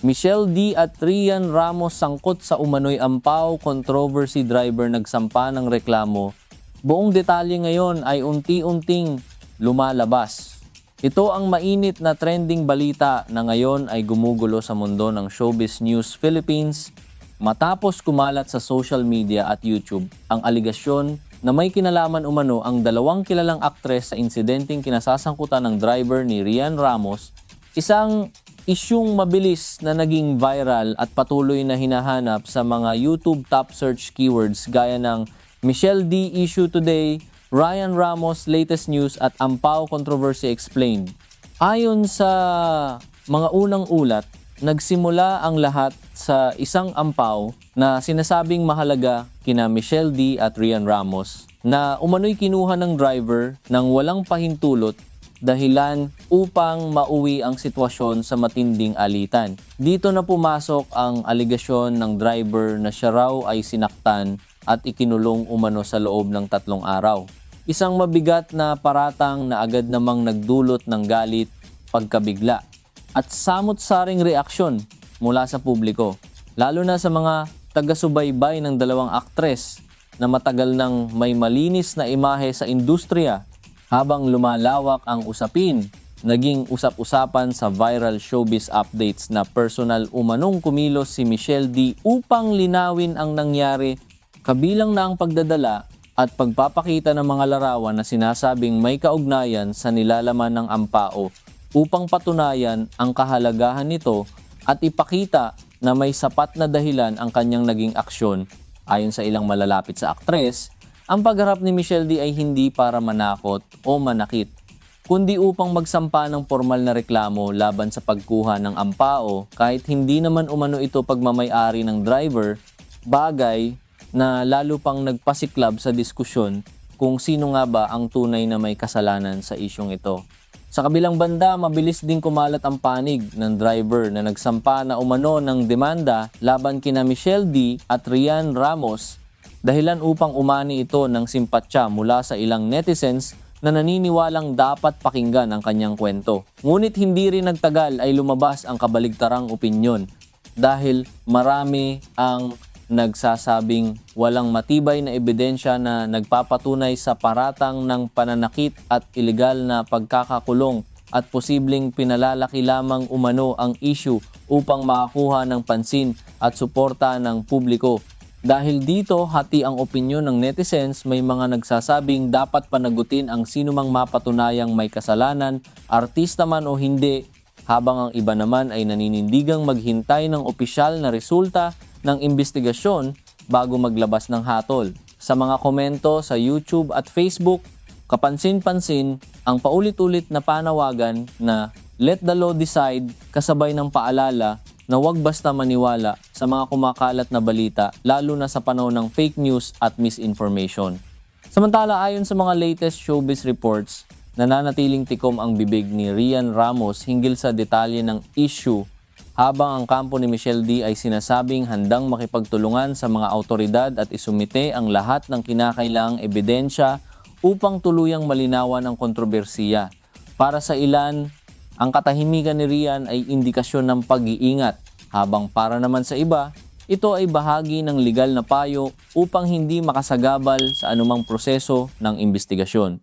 Michelle D. at Rian Ramos sangkot sa umano'y ampaw controversy, driver nagsampa ng reklamo. Buong detalye ngayon ay unti-unting lumalabas. Ito ang mainit na trending balita na ngayon ay gumugulo sa mundo ng Showbiz News Philippines matapos kumalat sa social media at YouTube ang aligasyon na may kinalaman umano ang dalawang kilalang aktres sa insidenteng kinasasangkutan ng driver ni Rian Ramos, isang isyung mabilis na naging viral at patuloy na hinahanap sa mga YouTube top search keywords gaya ng Michelle D. issue today, Rian Ramos latest news at ampaw controversy explained. Ayon sa mga unang ulat, nagsimula ang lahat sa isang ampaw na sinasabing mahalaga kina Michelle D. at Rian Ramos na umano'y kinuha ng driver ng walang pahintulot dahilan upang mauwi ang sitwasyon sa matinding alitan. Dito na pumasok ang aligasyon ng driver na siya raw ay sinaktan at ikinulong umano sa loob ng 3 araw. Isang mabigat na paratang na agad namang nagdulot ng galit, pagkabigla at samot-saring reaksyon mula sa publiko, lalo na sa mga taga-subaybay ng dalawang aktres na matagal nang may malinis na imahe sa industriya. Habang lumalawak ang usapin, naging usap-usapan sa viral showbiz updates na personal umanong kumilos si Michelle D. upang linawin ang nangyari, kabilang na ang pagdadala at pagpapakita ng mga larawan na sinasabing may kaugnayan sa nilalaman ng ampao upang patunayan ang kahalagahan nito at ipakita na may sapat na dahilan ang kanyang naging aksyon. Ayon sa ilang malalapit sa aktres, ang pagharap ni Michelle D. ay hindi para manakot o manakit, kundi upang magsampa ng formal na reklamo laban sa pagkuha ng ampao kahit hindi naman umano ito pagmamay-ari ng driver, bagay na lalo pang nagpasiklab sa diskusyon kung sino nga ba ang tunay na may kasalanan sa isyong ito. Sa kabilang banda, mabilis din kumalat ang panig ng driver na nagsampa na umano ng demanda laban kina Michelle D. at Rian Ramos, dahilan upang umani ito ng simpatya mula sa ilang netizens na naniniwalang dapat pakinggan ang kanyang kwento. Ngunit hindi rin nagtagal ay lumabas ang kabaligtarang opinyon dahil marami ang nagsasabing walang matibay na ebidensya na nagpapatunay sa paratang ng pananakit at ilegal na pagkakakulong at posibleng pinalalaki lamang umano ang issue upang makakuha ng pansin at suporta ng publiko. Dahil dito, hati ang opinyon ng netizens, may mga nagsasabing dapat panagutin ang sinumang mapatunayang may kasalanan, artista man o hindi, habang ang iba naman ay naninindigang maghintay ng opisyal na resulta ng investigasyon bago maglabas ng hatol. Sa mga komento sa YouTube at Facebook, kapansin-pansin ang paulit-ulit na panawagan na let the law decide kasabay ng paalala na huwag basta maniwala sa mga kumakalat na balita, lalo na sa panahon ng fake news at misinformation. Samantala, ayon sa mga latest showbiz reports, nananatiling tikom ang bibig ni Rian Ramos hinggil sa detalye ng issue, habang ang kampo ni Michelle D. ay sinasabing handang makipagtulungan sa mga autoridad at isumite ang lahat ng kinakailangang ebidensya upang tuluyang malinawan ang kontrobersiya. Para sa ilan, ang katahimikan ni Rian ay indikasyon ng pag-iingat, habang para naman sa iba, ito ay bahagi ng legal na payo upang hindi makasagabal sa anumang proseso ng investigasyon.